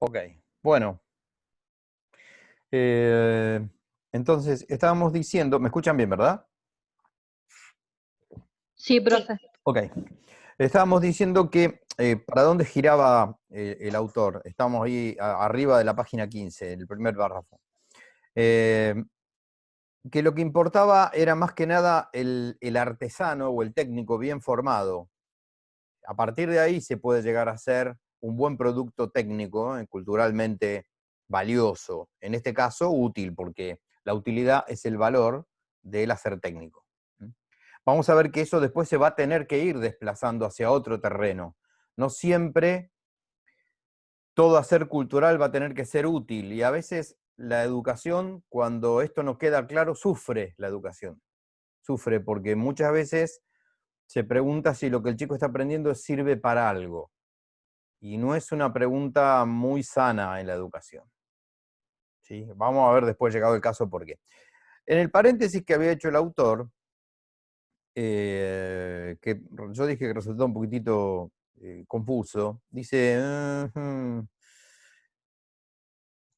Ok, bueno. eh, entonces, estábamos diciendo, ¿me escuchan bien, verdad? Sí, Sí, profe. Ok. Estábamos diciendo que para dónde giraba el autor. Estamos ahí arriba de la página 15, en el primer párrafo. Eh, que lo que importaba era más que nada el artesano o el técnico bien formado. A partir de ahí se puede llegar a ser un buen producto técnico, culturalmente valioso. En este caso, útil, porque la utilidad es el valor del hacer técnico. Vamos a ver que eso después se va a tener que ir desplazando hacia otro terreno. No siempre todo hacer cultural va a tener que ser útil, y a veces la educación, cuando esto no queda claro, sufre la educación. Sufre porque muchas veces se pregunta si lo que el chico está aprendiendo sirve para algo. Y no es una pregunta muy sana en la educación. ¿Sí? Vamos a ver después, llegado el caso, por qué. En el paréntesis que había hecho el autor, que yo dije que resultó un poquitito confuso, dice,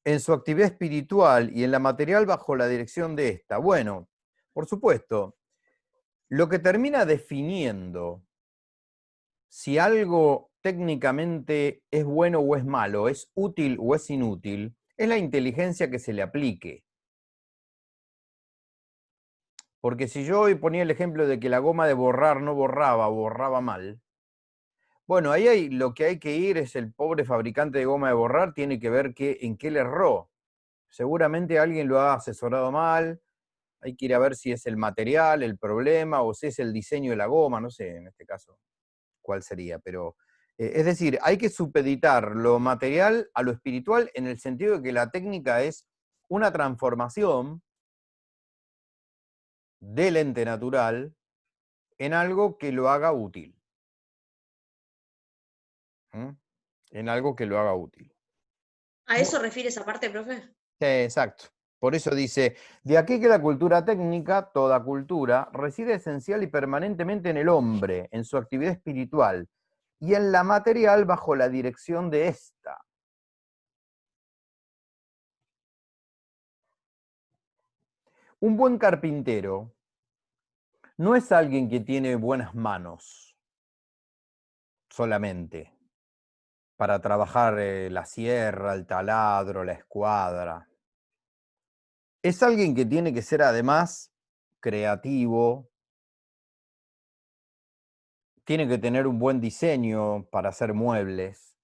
en su actividad espiritual y en la material bajo la dirección de esta. Bueno, por supuesto, lo que termina definiendo si algo técnicamente es bueno o es malo, es útil o es inútil, es la inteligencia que se le aplique. Porque si yo hoy ponía el ejemplo de que la goma de borrar no borraba o borraba mal, bueno, lo que hay que ir es el pobre fabricante de goma de borrar, tiene que ver en qué le erró. Seguramente alguien lo ha asesorado mal, hay que ir a ver si es el material el problema o si es el diseño de la goma, no sé en este caso cuál sería, pero es decir, hay que supeditar lo material a lo espiritual en el sentido de que la técnica es una transformación del ente natural en algo que lo haga útil. ¿Mm? En algo que lo haga útil. ¿a eso refiere esa parte, profe? Exacto. Por eso dice, de aquí que la cultura técnica, toda cultura, reside esencial y permanentemente en el hombre, en su actividad espiritual, y en la material bajo la dirección de ésta. Un buen carpintero no es alguien que tiene buenas manos solamente para trabajar la sierra, el taladro, la escuadra. Es alguien que tiene que ser además creativo, tiene que tener un buen diseño para hacer muebles,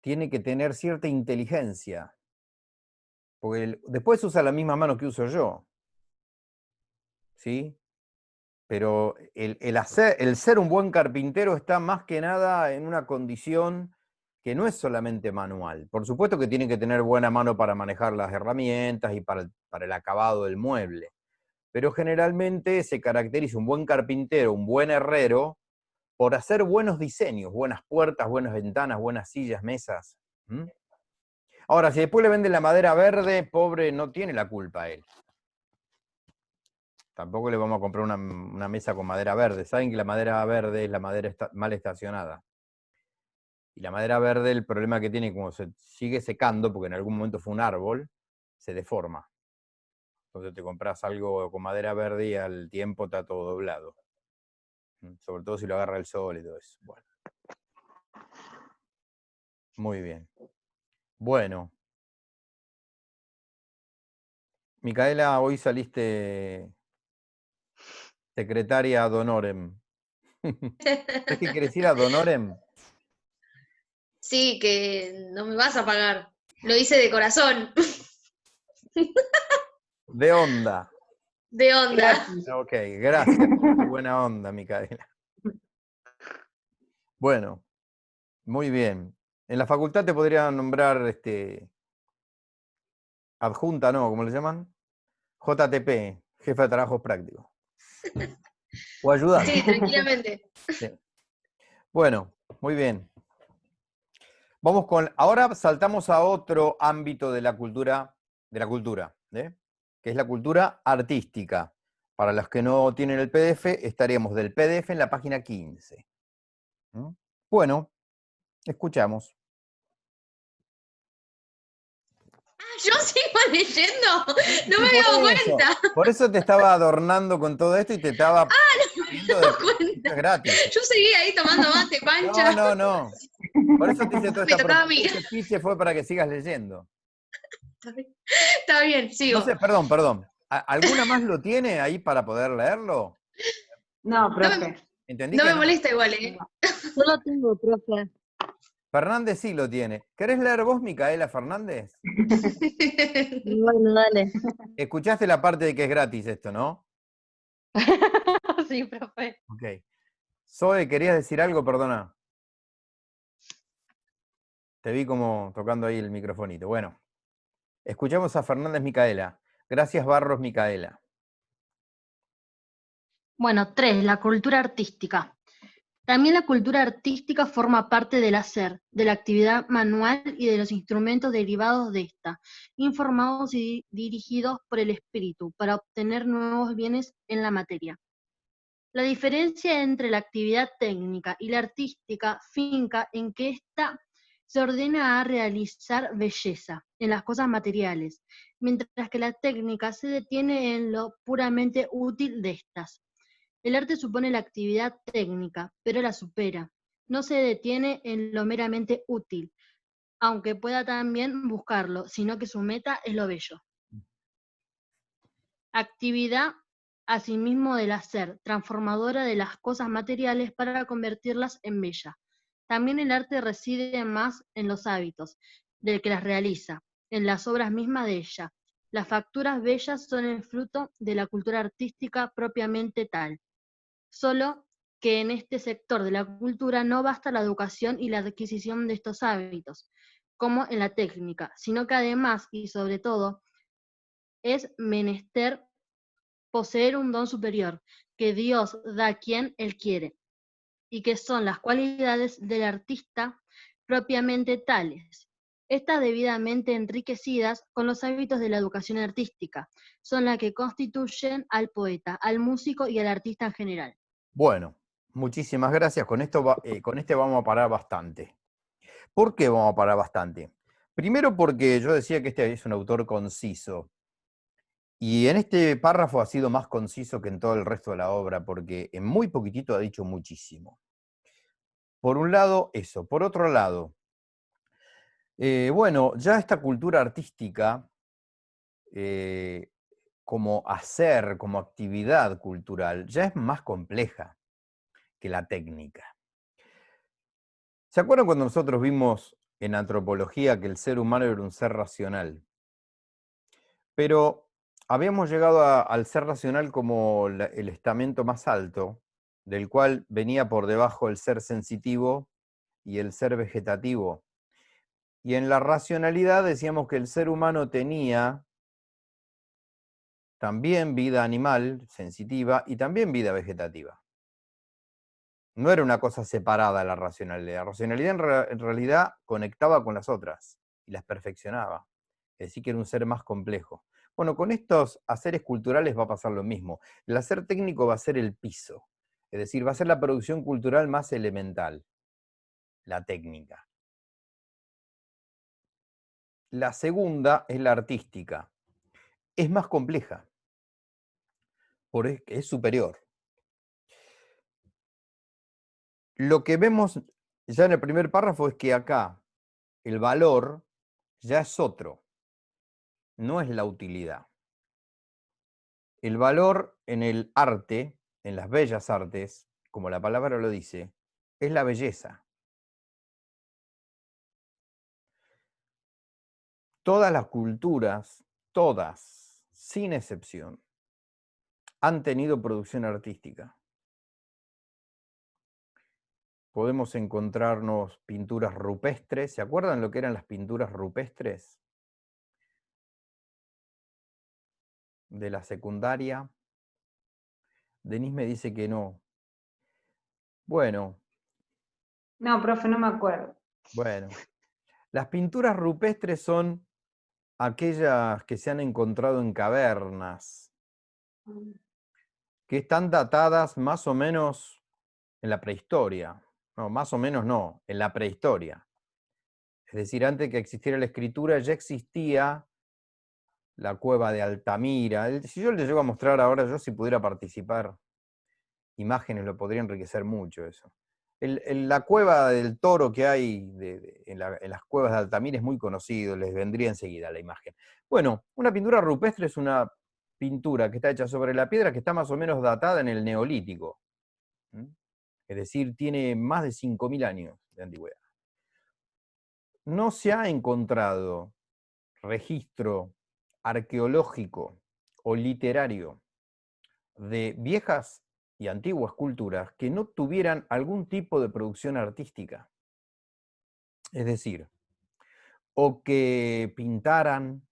tiene que tener cierta inteligencia, porque después usa la misma mano que uso yo, ¿sí? Pero el ser un buen carpintero está más que nada en una condición que no es solamente manual. Por supuesto que tiene que tener buena mano para manejar las herramientas y para el acabado del mueble. Pero generalmente se caracteriza un buen carpintero, un buen herrero, por hacer buenos diseños, buenas puertas, buenas ventanas, buenas sillas, mesas. ¿Mm? Ahora, si después le venden la madera verde, pobre, no tiene la culpa él. Tampoco le vamos a comprar una mesa con madera verde. Saben que la madera verde es la madera mal estacionada. Y la madera verde, el problema que tiene, como se sigue secando, porque en algún momento fue un árbol, se deforma. Entonces te compras algo con madera verde y al tiempo está todo doblado. Sobre todo si lo agarra el sol y todo eso. Bueno, muy bien. Bueno, Micaela, hoy saliste secretaria ad honorem. ¿Sabes qué quiere decir ad honorem? Sí, que no me vas a pagar. Lo hice de corazón, De onda. de onda. Ok, gracias. Qué buena onda, Micaela. Bueno, muy bien. En la facultad te podrían nombrar adjunta, ¿no? ¿Cómo le llaman? JTP, jefa de trabajos prácticos. O Sí, ayudante. tranquilamente. Sí. Bueno, muy bien. Vamos con. Ahora saltamos a otro ámbito de la cultura, ¿eh? Que es la cultura artística. Para los que no tienen el PDF, estaríamos del PDF en la página 15. ¿Mm? Bueno, escuchamos. Yo sigo leyendo, no me Y había dado por eso, cuenta. por eso te estaba adornando con todo esto y te estaba No diciendo me de dado que esto cuenta. es gratis. Yo seguía ahí tomando mate, No, pancha. no, no. Por eso te hice toda Me esta tocaba a mí. promoción. Este pitch fue para que sigas leyendo. Está bien, No sigo. sé, perdón, perdón. ¿Alguna más lo tiene ahí para poder leerlo? No, No me, profe. Entendí no que me no. molesta igual, ¿eh? No. Yo lo tengo, profe. Fernández sí lo tiene. ¿Querés leer vos, Micaela Fernández? Bueno, dale. Escuchaste la parte de que es gratis esto, ¿no? Sí, profe. Ok. Zoe, ¿querías decir algo? Perdona. Te vi como tocando ahí el microfonito. Bueno, escuchamos a Fernández Micaela. Gracias, Barros Micaela. Bueno, 3, la cultura artística. También la cultura artística forma parte del hacer, de la actividad manual y de los instrumentos derivados de esta, informados y dirigidos por el espíritu para obtener nuevos bienes en la materia. La diferencia entre la actividad técnica y la artística finca en que ésta se ordena a realizar belleza en las cosas materiales, mientras que la técnica se detiene en lo puramente útil de estas. El arte supone la actividad técnica, pero la supera. No se detiene en lo meramente útil, aunque pueda también buscarlo, sino que su meta es lo bello. Actividad, asimismo, del hacer, transformadora de las cosas materiales para convertirlas en bellas. También el arte reside más en los hábitos del que las realiza, en las obras mismas de ella. Las facturas bellas son el fruto de la cultura artística propiamente tal. Solo que en este sector de la cultura no basta la educación y la adquisición de estos hábitos, como en la técnica, sino que además y sobre todo es menester poseer un don superior, que Dios da a quien Él quiere, y que son las cualidades del artista propiamente tales. Estas debidamente enriquecidas con los hábitos de la educación artística, son las que constituyen al poeta, al músico y al artista en general. Bueno, muchísimas gracias. Con este vamos a parar bastante. ¿Por qué vamos a parar bastante? Primero porque yo decía que este es un autor conciso. Y en este párrafo ha sido más conciso que en todo el resto de la obra, porque en muy poquitito ha dicho muchísimo. Por un lado, eso. Por otro lado, bueno, ya esta cultura artística, eh, como hacer, como actividad cultural, ya es más compleja que la técnica. ¿Se acuerdan cuando nosotros vimos en antropología que el ser humano era un ser racional? Pero habíamos llegado al ser racional como el estamento más alto, del cual venía por debajo el ser sensitivo y el ser vegetativo. Y en la racionalidad decíamos que el ser humano tenía también vida animal, sensitiva, y también vida vegetativa. No era una cosa separada la racionalidad. La racionalidad en realidad conectaba con las otras y las perfeccionaba. Es decir, que era un ser más complejo. Bueno, con estos haceres culturales va a pasar lo mismo. El hacer técnico va a ser el piso. Es decir, va a ser la producción cultural más elemental, la técnica. La segunda es la artística. Es más compleja, porque es superior. Lo que vemos ya en el primer párrafo es que acá el valor ya es otro, no es la utilidad. El valor en el arte, en las bellas artes, como la palabra lo dice, es la belleza. Todas las culturas, todas, sin excepción, han tenido producción artística. Podemos encontrarnos pinturas rupestres. ¿Se acuerdan lo que eran las pinturas rupestres de la secundaria? Denise me dice que no. Bueno, No, profe, no me acuerdo. bueno. Las pinturas rupestres son aquellas que se han encontrado en cavernas, que están datadas más o menos en la prehistoria. No, más o menos no, en la prehistoria. Es decir, antes que existiera la escritura ya existía la cueva de Altamira. Si yo les llego a mostrar ahora, yo si pudiera participar, imágenes lo podría enriquecer mucho eso. La cueva del Toro que hay en las cuevas de Altamira es muy conocido, les vendría enseguida la imagen. Bueno, una pintura rupestre es una pintura que está hecha sobre la piedra que está más o menos datada en el Neolítico. Es decir, tiene más de 5.000 años de antigüedad. No se ha encontrado registro arqueológico o literario de viejas y antiguas culturas que no tuvieran algún tipo de producción artística. Es decir, o que pintaran,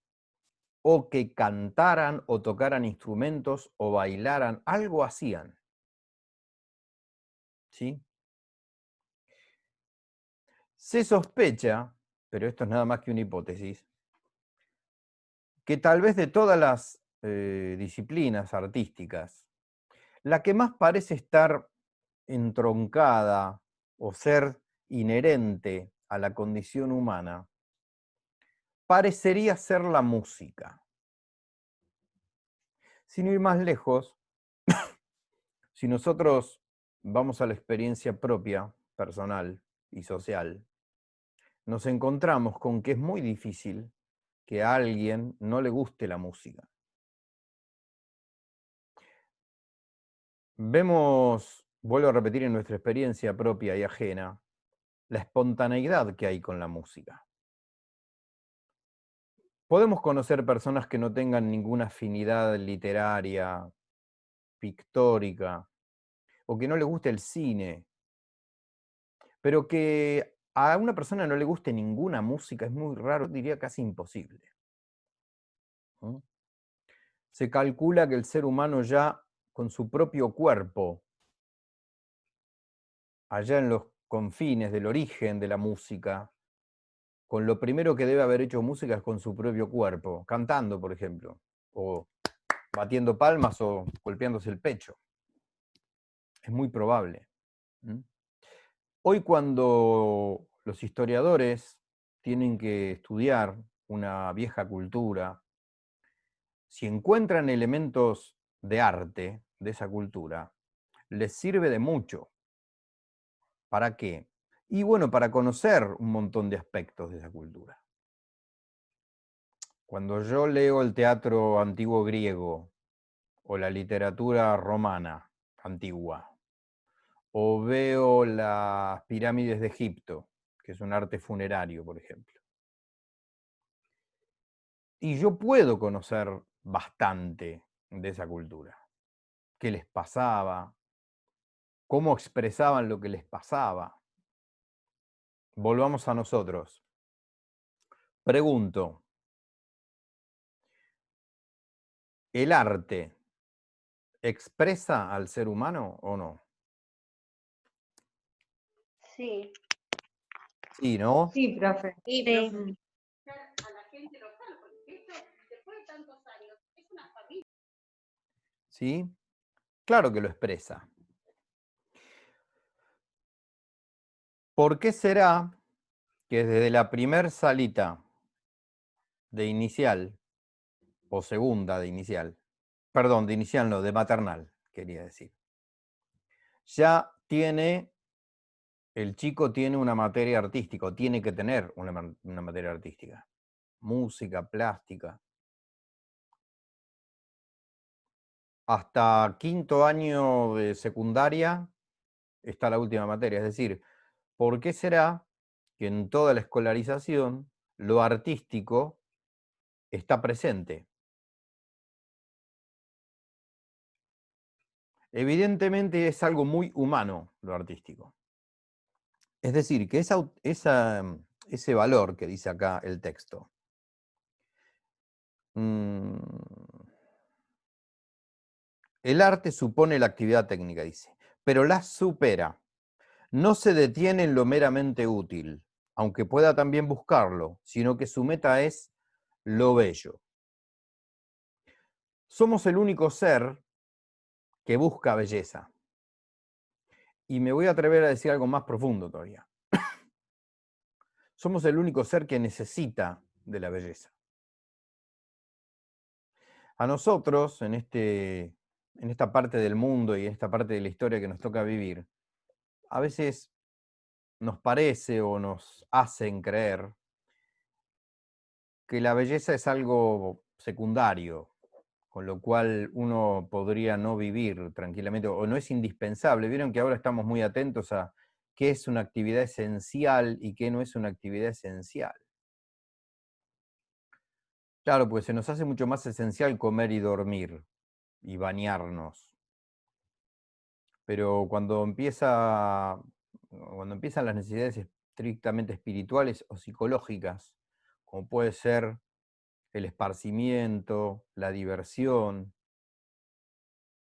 o que cantaran, o tocaran instrumentos, o bailaran, algo hacían. ¿Sí? Se sospecha, pero esto es nada más que una hipótesis, que tal vez de todas las disciplinas artísticas, la que más parece estar entroncada o ser inherente a la condición humana, parecería ser la música. Sin ir más lejos, si nosotros vamos a la experiencia propia, personal y social, nos encontramos con que es muy difícil que a alguien no le guste la música. Vemos, vuelvo a repetir en nuestra experiencia propia y ajena, la espontaneidad que hay con la música. Podemos conocer personas que no tengan ninguna afinidad literaria, pictórica, o que no les guste el cine, pero que a una persona no le guste ninguna música es muy raro, diría casi imposible. Se calcula que el ser humano ya con su propio cuerpo, allá en los confines del origen de la música, con lo primero que debe haber hecho música es con su propio cuerpo, cantando, por ejemplo, o batiendo palmas o golpeándose el pecho. Es muy probable. Hoy cuando los historiadores tienen que estudiar una vieja cultura, si encuentran elementos de arte de esa cultura, les sirve de mucho. ¿Para qué? Y bueno, para conocer un montón de aspectos de esa cultura. Cuando yo leo el teatro antiguo griego o la literatura romana antigua, o veo las pirámides de Egipto, que es un arte funerario, por ejemplo, y yo puedo conocer bastante de esa cultura. ¿Qué les pasaba? ¿Cómo expresaban lo que les pasaba? Volvamos a nosotros. Pregunto, ¿el arte expresa al ser humano o no? Sí. Sí, ¿no? Sí, profe. Sí, Sí. profe. ¿Sí? Claro que lo expresa. ¿Por qué será que desde la primer salita de inicial, o segunda de inicial, perdón, de inicial no, de maternal, quería decir, ya el chico tiene una materia artística, o tiene que tener una materia artística, música, plástica? Hasta quinto año de secundaria está la última materia, es decir, ¿por qué será que en toda la escolarización lo artístico está presente? Evidentemente es algo muy humano lo artístico. Es decir, que ese valor que dice acá el texto, el arte supone la actividad técnica, dice, pero la supera. No se detiene en lo meramente útil, aunque pueda también buscarlo, sino que su meta es lo bello. Somos el único ser que busca belleza. Y me voy a atrever a decir algo más profundo todavía. Somos el único ser que necesita de la belleza. A nosotros, en esta parte del mundo y en esta parte de la historia que nos toca vivir, a veces nos parece o nos hacen creer que la belleza es algo secundario, con lo cual uno podría no vivir tranquilamente, o no es indispensable. Vieron que ahora estamos muy atentos a qué es una actividad esencial y qué no es una actividad esencial. Claro, pues se nos hace mucho más esencial comer y dormir y bañarnos. Pero cuando empiezan las necesidades estrictamente espirituales o psicológicas, como puede ser el esparcimiento, la diversión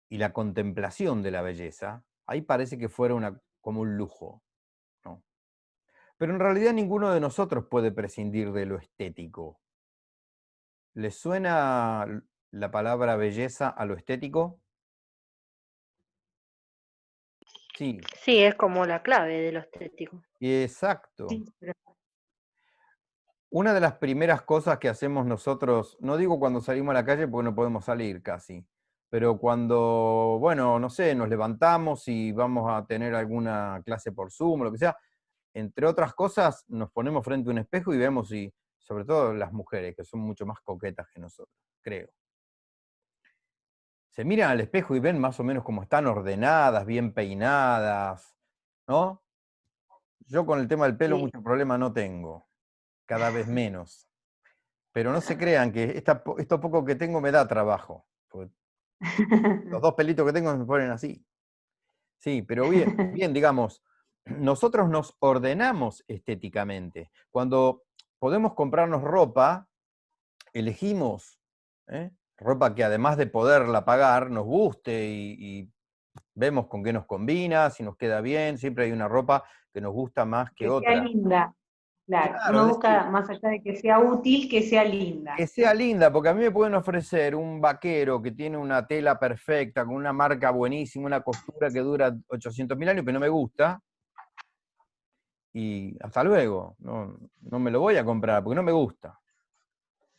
y la contemplación de la belleza, ahí parece que fuera como un lujo, ¿no? Pero en realidad ninguno de nosotros puede prescindir de lo estético. ¿Les suena la palabra belleza a lo estético? Sí, Sí, es como la clave de lo estético. exacto. Sí, pero Una de las primeras cosas que hacemos nosotros, no digo cuando salimos a la calle porque no podemos salir casi, pero cuando, bueno, no sé, nos levantamos y vamos a tener alguna clase por Zoom o lo que sea, entre otras cosas, nos ponemos frente a un espejo y vemos si, sobre todo las mujeres, que son mucho más coquetas que nosotros, creo. Se miran al espejo y ven más o menos cómo están ordenadas, bien peinadas, ¿no? Yo con el tema del pelo sí. mucho problema no tengo, cada vez menos. Pero no se crean que esto poco que tengo me da trabajo. Porque los 2 pelitos que tengo me ponen así. Sí, pero bien, bien, digamos, nosotros nos ordenamos estéticamente. Cuando podemos comprarnos ropa, elegimos ropa que además de poderla pagar, nos guste y vemos con qué nos combina, si nos queda bien. Siempre hay una ropa que nos gusta más que Que sea otra. linda, claro. Claro, Uno es decir, busca, más allá de que sea útil, que sea linda. que sea linda, porque a mí me pueden ofrecer un vaquero que tiene una tela perfecta, con una marca buenísima, una costura que dura 800.000 años, pero no me gusta, y hasta luego, no me lo voy a comprar, porque no me gusta.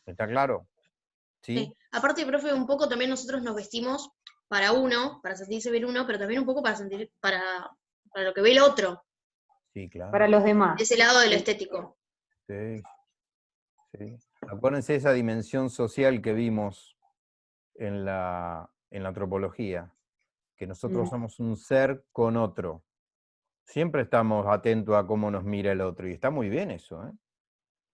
¿Está claro? ¿Sí? Sí. Aparte, profe, un poco también nosotros nos vestimos para uno, para sentirse bien uno, pero también un poco para lo que ve el otro, Sí, Para claro. los demás. ese lado de lo Sí. estético. Sí, sí. Acuérdense de esa dimensión social que vimos en la antropología, que nosotros Mm. somos un ser con otro. Siempre estamos atentos a cómo nos mira el otro, y está muy bien eso, ¿eh?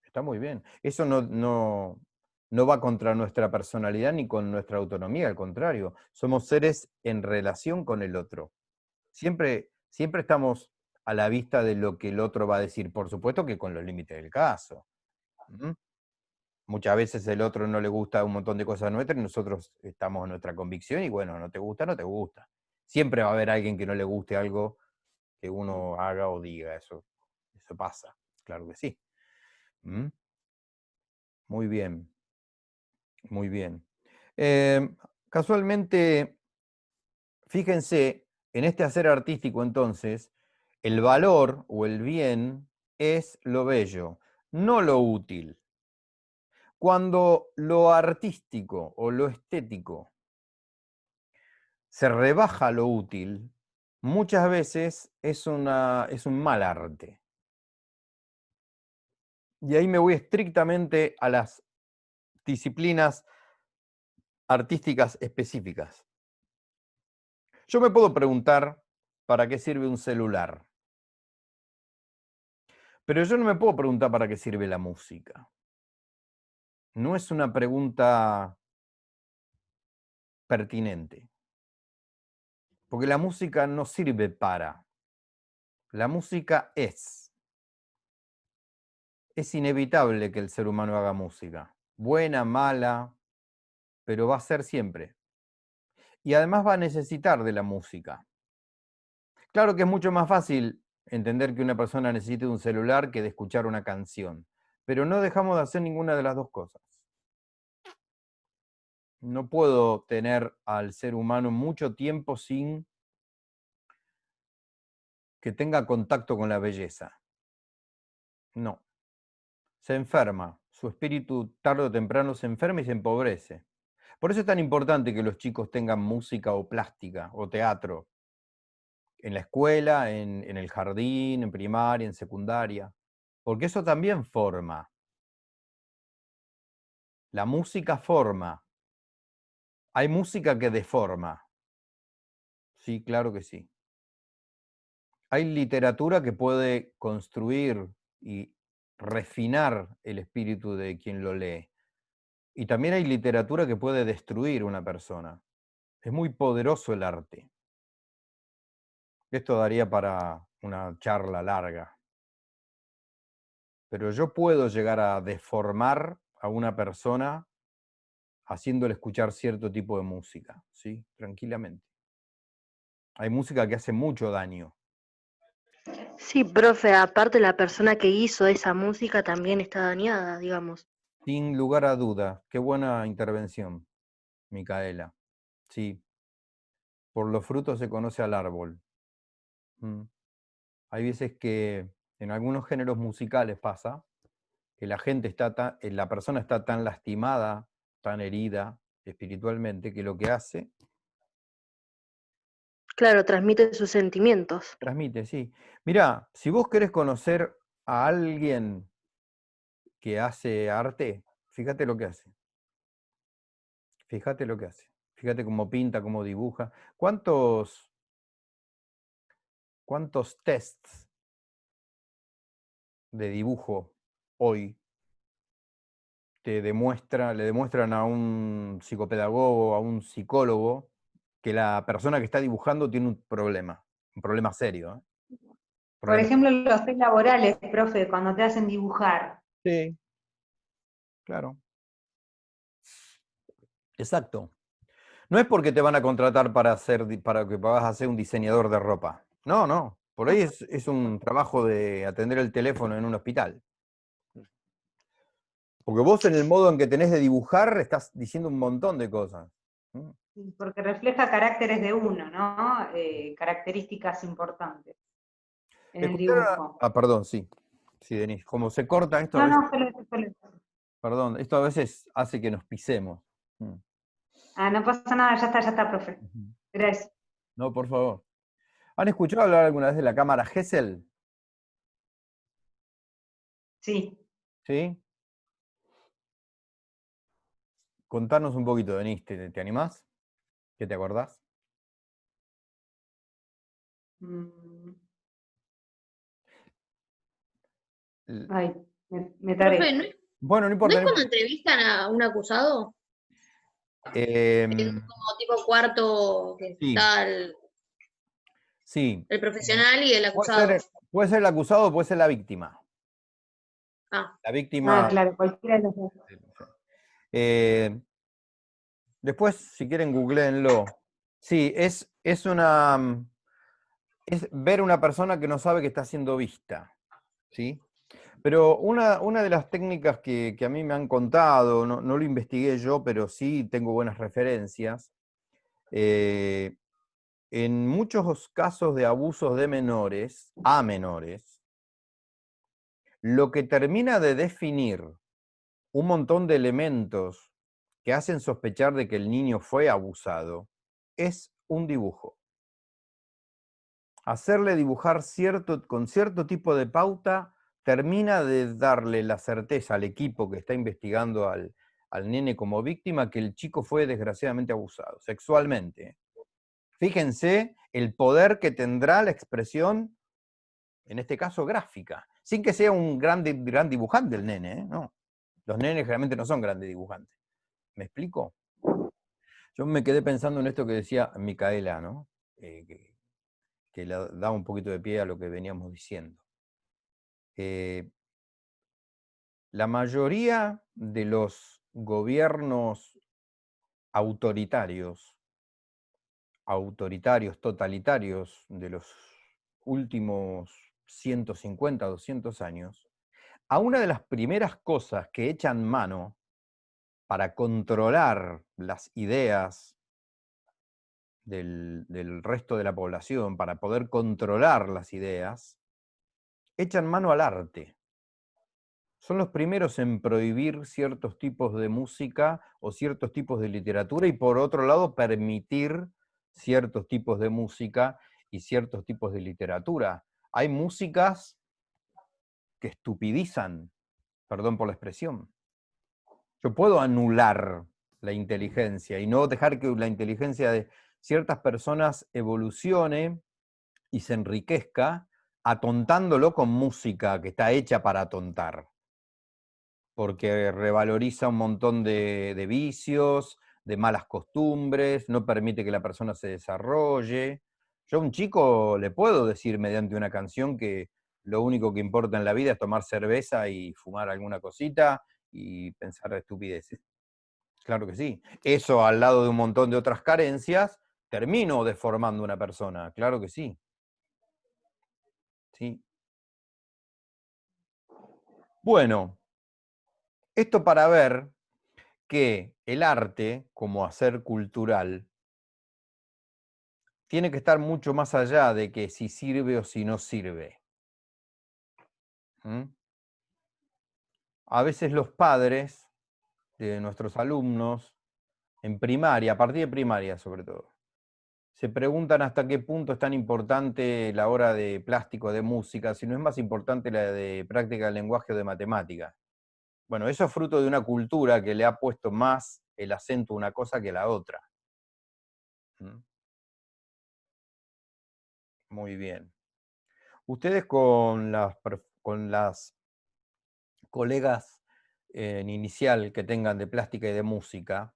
Está muy bien. Eso no va contra nuestra personalidad ni con nuestra autonomía, al contrario. Somos seres en relación con el otro. Siempre estamos a la vista de lo que el otro va a decir, por supuesto que con los límites del caso. ¿Mm? Muchas veces el otro no le gusta un montón de cosas nuestras y nosotros estamos en nuestra convicción y bueno, no te gusta, no te gusta. Siempre va a haber alguien que no le guste algo que uno haga o diga, eso pasa, claro que sí. ¿Mm? Muy bien. Muy bien. Casualmente, fíjense, en este hacer artístico entonces, el valor o el bien es lo bello, no lo útil. Cuando lo artístico o lo estético se rebaja lo útil, muchas veces es un mal arte. Y ahí me voy estrictamente a las disciplinas artísticas específicas. Yo me puedo preguntar, ¿para qué sirve un celular? Pero yo no me puedo preguntar para qué sirve la música. No es una pregunta pertinente, porque la música no sirve para. La música es. Es inevitable que el ser humano haga música, buena, mala, pero va a ser siempre. Y además va a necesitar de la música. Claro que es mucho más fácil entender que una persona necesite un celular que de escuchar una canción, pero no dejamos de hacer ninguna de las dos cosas. No puedo tener al ser humano mucho tiempo sin que tenga contacto con la belleza. No. Se enferma. Su espíritu tarde o temprano se enferma y se empobrece. Por eso es tan importante que los chicos tengan música o plástica o teatro en la escuela, en el jardín, en primaria, en secundaria, porque eso también forma. La música forma. Hay música que deforma. Sí, claro que sí. Hay literatura que puede construir y refinar el espíritu de quien lo lee. Y también hay literatura que puede destruir una persona. Es muy poderoso el arte. Esto daría para una charla larga. Pero yo puedo llegar a deformar a una persona haciéndole escuchar cierto tipo de música, ¿sí? Tranquilamente. Hay música que hace mucho daño. Sí, profe, aparte la persona que hizo esa música también está dañada, digamos. Sin lugar a duda. Qué buena intervención, Micaela. Sí, por los frutos se conoce al árbol. Mm. Hay veces que en algunos géneros musicales pasa que la gente la persona está tan lastimada, tan herida espiritualmente, que lo que hace, Claro, transmite sus sentimientos. transmite, sí. Mirá, si vos querés conocer a alguien que hace arte, fíjate lo que hace. Fíjate lo que hace. Fíjate cómo pinta, cómo dibuja. ¿Cuántos tests de dibujo hoy le demuestran a un psicopedagogo, a un psicólogo, que la persona que está dibujando tiene un problema serio, ¿eh? Por Problema. ejemplo, los test laborales, profe, cuando te hacen dibujar. Sí, claro. Exacto. No es porque te van a contratar para que vas a ser un diseñador de ropa. No, no. Por ahí es un trabajo de atender el teléfono en un hospital. Porque vos en el modo en que tenés de dibujar estás diciendo un montón de cosas. ¿Mm? Porque refleja caracteres de uno, ¿no? Características importantes en el ¿Escucharon dibujo. perdón, sí. Sí, Denise. Como se corta esto a No, veces, no, solo eso. perdón, esto a veces hace que nos pisemos. Mm. Ah, no pasa nada, ya está, profe. Ujú. Gracias. No, por favor. ¿Han escuchado hablar alguna vez de la cámara Gesell? Sí. ¿Sí? Contanos un poquito, Denise, ¿te animás? ¿Qué te acordás? Mm, L- Ay, me Profe, taré. Bueno, no ¿no importa, es no cuando importa. entrevistan a un acusado? Em, Como tipo cuarto, que sí, está sí. el profesional y el Puede acusado. puede ser el acusado o puede ser la víctima. Ah, La Ah, víctima. claro, cualquiera de los dos. eh, Después, si quieren, googleenlo. Sí, es ver una persona que no sabe que está siendo vista, ¿sí? Pero una de las técnicas que a mí me han contado, no lo investigué yo, pero sí tengo buenas referencias, eh, en muchos casos de abusos de menores a menores, lo que termina de definir un montón de elementos que hacen sospechar de que el niño fue abusado es un dibujo. Hacerle dibujar con cierto tipo de pauta termina de darle la certeza al equipo que está investigando al nene como víctima que el chico fue desgraciadamente abusado, sexualmente. Fíjense el poder que tendrá la expresión, en este caso gráfica, sin que sea un gran dibujante el nene, ¿eh? No. Los nenes generalmente no son grandes dibujantes. ¿Me explico? Yo me quedé pensando en esto que decía Micaela, ¿no? Que le da un poquito de pie a lo que veníamos diciendo. La mayoría de los gobiernos autoritarios, totalitarios de los últimos 150, 200 años, a una de las primeras cosas que echan mano para controlar las ideas del resto de la población, para poder controlar las ideas, echan mano al arte. son los primeros en prohibir ciertos tipos de música o ciertos tipos de literatura y por otro lado permitir ciertos tipos de música y ciertos tipos de literatura. Hay músicas que estupidizan, perdón por la expresión. Yo puedo anular la inteligencia y no dejar que la inteligencia de ciertas personas evolucione y se enriquezca atontándolo con música que está hecha para atontar, porque revaloriza un montón de vicios, de malas costumbres, no permite que la persona se desarrolle. Yo a un chico le puedo decir mediante una canción que lo único que importa en la vida es tomar cerveza y fumar alguna cosita y pensar estupideces. Claro que sí. Eso al lado de un montón de otras carencias, termino deformando una persona, claro que sí. Sí. Bueno, esto para ver que el arte, como hacer cultural, tiene que estar mucho más allá de que si sirve o si no sirve. ¿Mm? A veces los padres de nuestros alumnos, en primaria, a partir de primaria sobre todo, se preguntan hasta qué punto es tan importante la hora de plástico, de música, si no es más importante la de práctica del lenguaje o de matemática. Bueno, eso es fruto de una cultura que le ha puesto más el acento a una cosa que la otra. ¿Mm? Muy bien. Ustedes con las colegas en inicial que tengan de plástica y de música,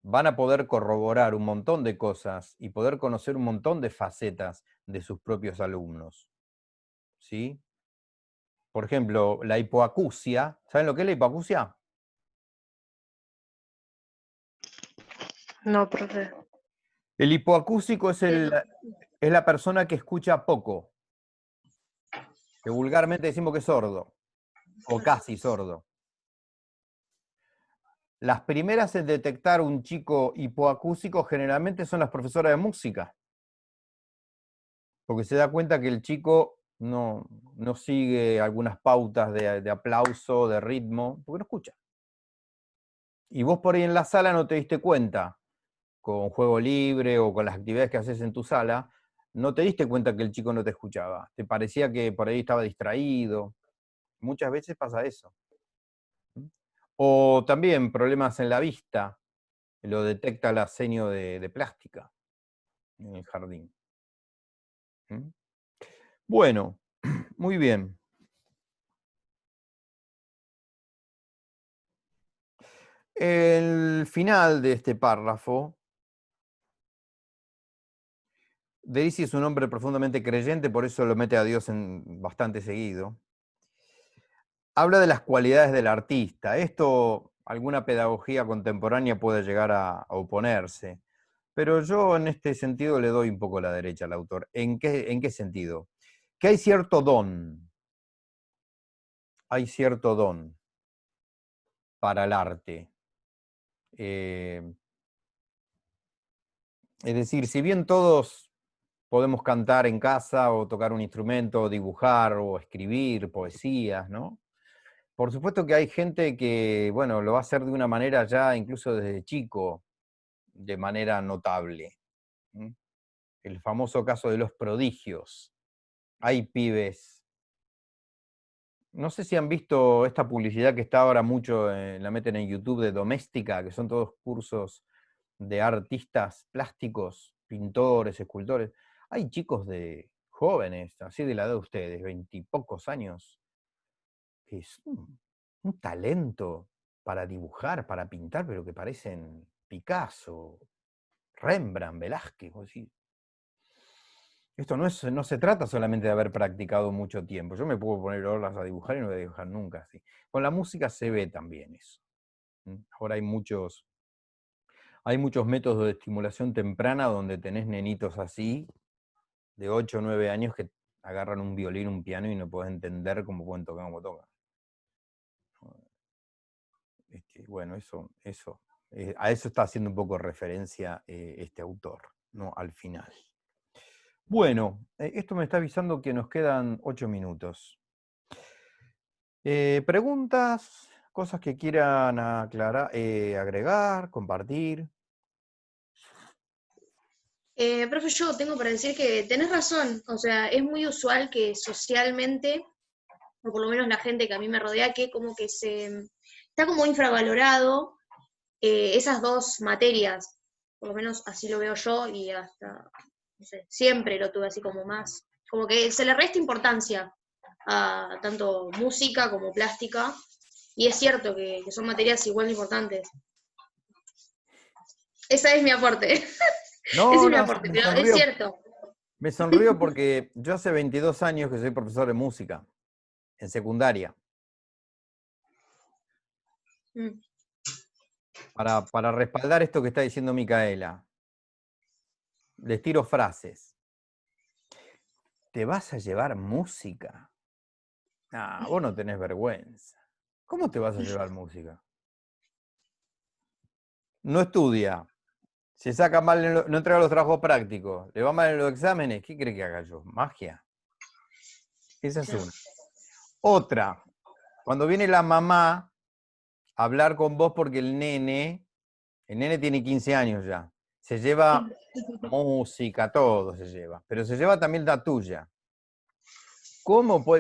van a poder corroborar un montón de cosas y poder conocer un montón de facetas de sus propios alumnos. ¿Sí? Por ejemplo, la hipoacusia. ¿Saben lo que es la hipoacusia? No, profe. El hipoacúsico es la persona que escucha poco, que vulgarmente decimos que es sordo, o casi sordo. Las primeras en detectar un chico hipoacúsico generalmente son las profesoras de música, porque se da cuenta que el chico no sigue algunas pautas de aplauso, de ritmo, porque no escucha. Y vos por ahí en la sala no te diste cuenta, con juego libre o con las actividades que haces en tu sala, no te diste cuenta que el chico no te escuchaba. Te parecía que por ahí estaba distraído. Muchas veces pasa eso. O también problemas en la vista, lo detecta la seño de plástica en el jardín. Bueno, muy bien. El final de este párrafo, Daisy es un hombre profundamente creyente, por eso lo mete a Dios bastante seguido. Habla de las cualidades del artista. Esto, alguna pedagogía contemporánea puede llegar a oponerse, pero yo en este sentido le doy un poco la derecha al autor. ¿En qué sentido? Que hay cierto don. Hay cierto don para el arte. Es decir, si bien todos podemos cantar en casa o tocar un instrumento, o dibujar o escribir poesías, ¿no? Por supuesto que hay gente que, bueno, lo va a hacer de una manera ya incluso desde chico, de manera notable. El famoso caso de los prodigios. Hay pibes. No sé si han visto esta publicidad que está ahora mucho, la meten en YouTube, de Doméstica, que son todos cursos de artistas plásticos, pintores, escultores. Hay chicos de jóvenes, así de la edad de ustedes, 20 y pocos años, que es un talento para dibujar, para pintar, pero que parecen Picasso, Rembrandt, Velázquez. Esto no se trata solamente de haber practicado mucho tiempo. Yo me puedo poner horas a dibujar y no voy a dibujar nunca así. Con la música se ve también eso. Ahora hay muchos métodos de estimulación temprana donde tenés nenitos así, de 8 o 9 años, que agarran un violín, un piano y no podés entender cómo pueden tocar como tocan. Bueno, a eso está haciendo un poco referencia este autor, ¿no? Al final. Bueno, esto me está avisando que nos quedan 8 minutos. Preguntas, cosas que quieran aclarar, agregar, compartir. Profe, yo tengo para decir que tenés razón, o sea, es muy usual que socialmente, o por lo menos la gente que a mí me rodea, que como que está como infravalorado esas dos materias, por lo menos así lo veo yo y hasta, no sé, siempre lo tuve así como más, como que se le resta importancia a tanto música como plástica, y es cierto que son materias igual de importantes. Esa es mi aporte. Ese No, es mi no, aporte, pero es cierto. me sonrío porque yo hace 22 años que soy profesor de música, en secundaria. Mm. Para respaldar esto que está diciendo Micaela, les tiro frases. ¿Te vas a llevar música? Ah, vos no tenés vergüenza. ¿Cómo te vas a llevar música? No estudia, se saca mal, no entrega los trabajos prácticos, le va mal en los exámenes. ¿Qué cree que haga yo? ¿Magia? Esa es una. Otra, cuando viene la mamá a hablar con vos porque el nene tiene 15 años ya, se lleva música, todo se lleva, pero se lleva también la tuya.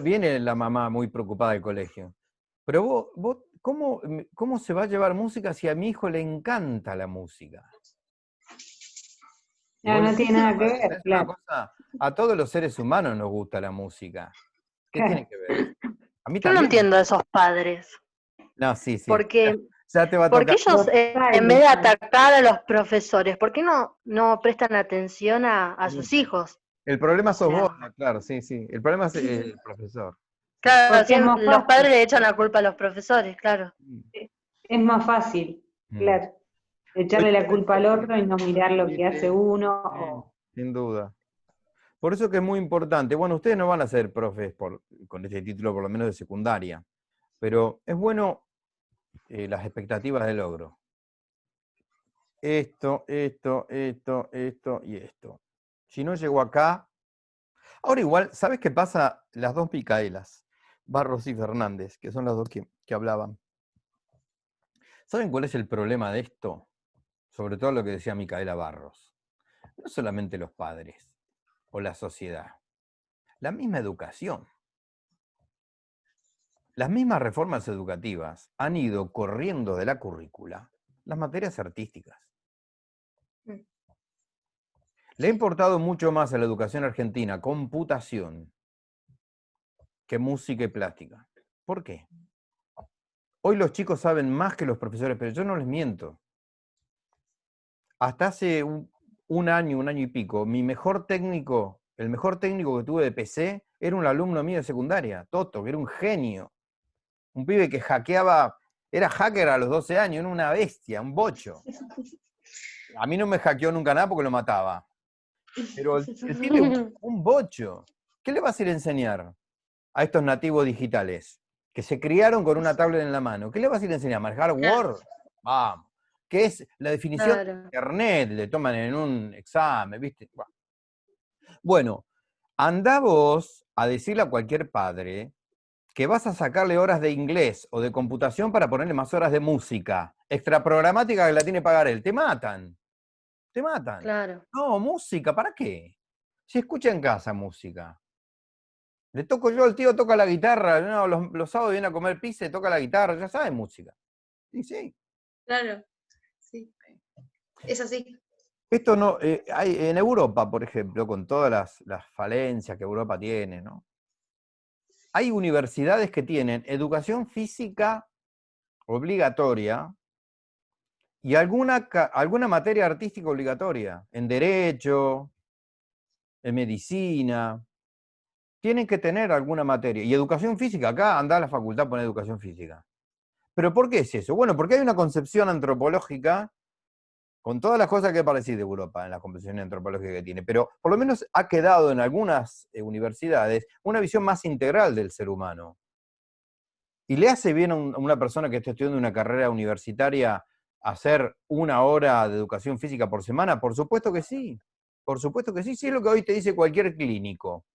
Viene la mamá muy preocupada del colegio? Pero ¿cómo se va a llevar música si a mi hijo le encanta la música? No, no tiene nada que ver, Es una claro. cosa, a todos los seres humanos nos gusta la música. ¿Qué tiene que ver? A mí Yo no también. entiendo a esos padres, No, sí. porque, Ya te va a porque tocar. ellos, en vez de atacar a los profesores, ¿por qué no prestan atención a sus hijos? El problema O sos vos, sea, claro, sí. El problema es el profesor. claro, Porque es más los padres fácil. le echan la culpa a los profesores, claro. Es más fácil, Mm. claro. Echarle la culpa al otro y no mirar lo que hace uno. Sin duda. Por eso que es muy importante. Bueno, ustedes no van a ser profes con este título, por lo menos de secundaria, pero es bueno las expectativas de logro. Esto y esto. Si no llegó acá. Ahora igual, ¿sabes qué pasa? Las dos Micaelas, Barros y Fernández, que son las dos que hablaban. ¿Saben cuál es el problema de esto? Sobre todo lo que decía Micaela Barros. No solamente los padres o la sociedad, la misma educación. Las mismas reformas educativas han ido corriendo de la currícula las materias artísticas. Le ha importado mucho más a la educación argentina computación que música y plástica. ¿Por qué? Hoy los chicos saben más que los profesores, pero yo no les miento. Hasta hace un año y pico, el mejor técnico que tuve de PC era un alumno mío de secundaria, Toto, que era un genio. Un pibe que hackeaba, era hacker a los 12 años, era una bestia, un bocho. A mí no me hackeó nunca nada porque lo mataba. Pero el pibe, un bocho. ¿Qué le vas a ir a enseñar a estos nativos digitales que se criaron con una tablet en la mano? ¿Qué le vas a ir a enseñar? ¿Manejar Word? Vamos. ¿Qué es la definición de Internet? Le toman en un examen, ¿viste? Bueno, andá vos a decirle a cualquier padre que vas a sacarle horas de inglés o de computación para ponerle más horas de música extraprogramática que la tiene que pagar él. Te matan. Te matan. Claro. No, música, ¿para qué? Si escucha en casa música. Le toco yo, el tío toca la guitarra, no, los sábados viene a comer pizza y toca la guitarra, ya sabe música. Sí. Claro, sí. Es así. Esto no, hay en Europa, por ejemplo, con todas las falencias que Europa tiene, ¿no? Hay universidades que tienen educación física obligatoria y alguna materia artística obligatoria, en derecho, en medicina. Tienen que tener alguna materia. Y educación física, acá anda a la facultad a poner educación física. ¿Pero por qué es eso? Bueno, porque hay una concepción antropológica, con todas las cosas que he parecido de Europa en la concepción antropológica que tiene, pero por lo menos ha quedado en algunas universidades una visión más integral del ser humano. ¿Y le hace bien a una persona que está estudiando una carrera universitaria hacer 1 hora de educación física por semana? Por supuesto que sí. Por supuesto que sí. Sí es lo que hoy te dice cualquier clínico.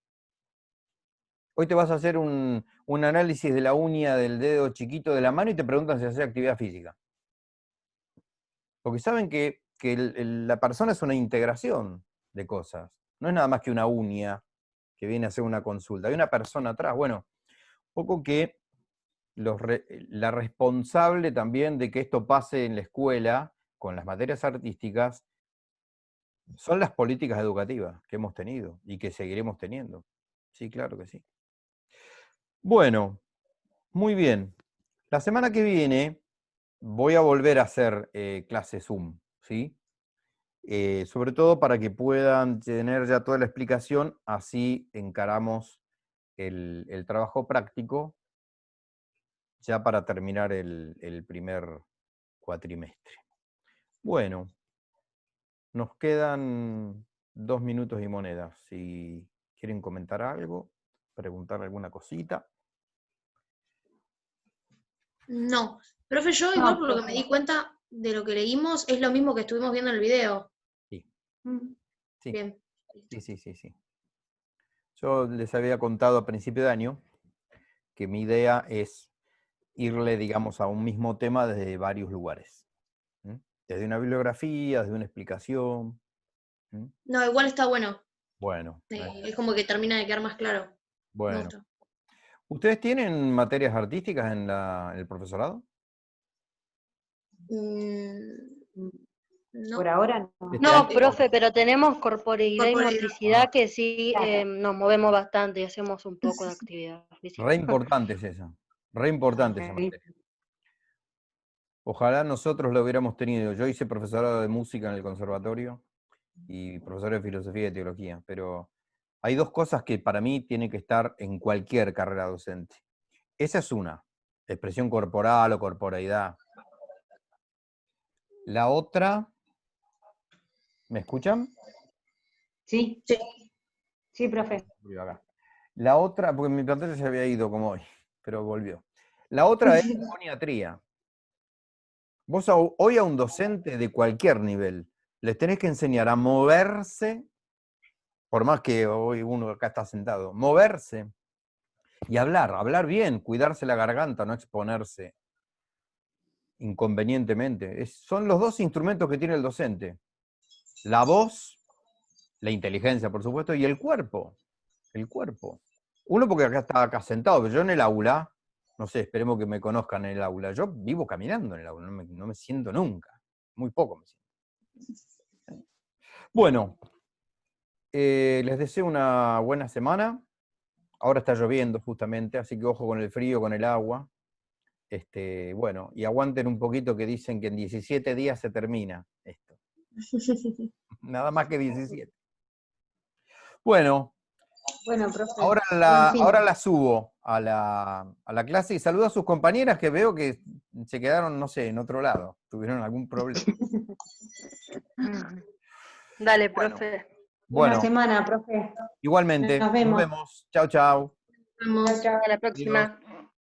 Hoy te vas a hacer un análisis de la uña del dedo chiquito de la mano y te preguntan si haces actividad física. Porque saben que la persona es una integración de cosas. No es nada más que una uña que viene a hacer una consulta. Hay una persona atrás. Bueno, un poco que la responsable también de que esto pase en la escuela, con las materias artísticas, son las políticas educativas que hemos tenido y que seguiremos teniendo. Sí, claro que sí. Bueno, muy bien. La semana que viene voy a volver a hacer clases Zoom, ¿sí? Sobre todo para que puedan tener ya toda la explicación, así encaramos el trabajo práctico ya para terminar el primer cuatrimestre. Bueno, nos quedan 2 minutos y monedas. Si quieren comentar algo, preguntar alguna cosita. No, profe, yo igual por lo que me di cuenta de lo que leímos, es lo mismo que estuvimos viendo en el video. Sí. Sí. Bien. Sí. Yo les había contado a principio de año que mi idea es irle, digamos, a un mismo tema desde varios lugares. Desde una bibliografía, desde una explicación. No, igual está bueno. Bueno. Es como que termina de quedar más claro. Me Bueno. gusta. ¿Ustedes tienen materias artísticas en el profesorado? No. Por ahora no. No, profe, pero tenemos corporeidad y Corporeidad. motricidad que sí Claro. nos movemos bastante y hacemos un poco de actividad física. Re importante es esa. Re importante esa materia. Ojalá nosotros lo hubiéramos tenido. Yo hice profesorado de música en el conservatorio y profesor de filosofía y teología, pero hay 2 cosas que para mí tienen que estar en cualquier carrera docente. Esa es una, expresión corporal o corporeidad. La otra, ¿me escuchan? Sí. Sí. Sí, profe. La otra, porque mi pantalla se había ido como hoy, pero volvió. La otra es foniatría. Vos hoy a un docente de cualquier nivel les tenés que enseñar a moverse, por más que hoy uno acá está sentado, moverse y hablar bien, cuidarse la garganta, no exponerse inconvenientemente. Son los 2 instrumentos que tiene el docente. La voz, la inteligencia, por supuesto, y el cuerpo. El cuerpo. Uno porque acá está acá sentado, pero yo en el aula, no sé, esperemos que me conozcan en el aula. Yo vivo caminando en el aula, no me siento nunca. Muy poco me siento. Bueno, les deseo una buena semana. Ahora está lloviendo justamente, así que ojo con el frío, con el agua. Bueno, y aguanten un poquito que dicen que en 17 días se termina esto. Nada más que 17. Bueno, Profe. ahora la subo a la clase y saludo a sus compañeras que veo que se quedaron, no sé, en otro lado. Tuvieron algún problema. Dale, profe. Bueno, Buena semana, profe. igualmente. Nos vemos. Chau, chau. Vamos. Chao, chao. Hasta la próxima. Adiós.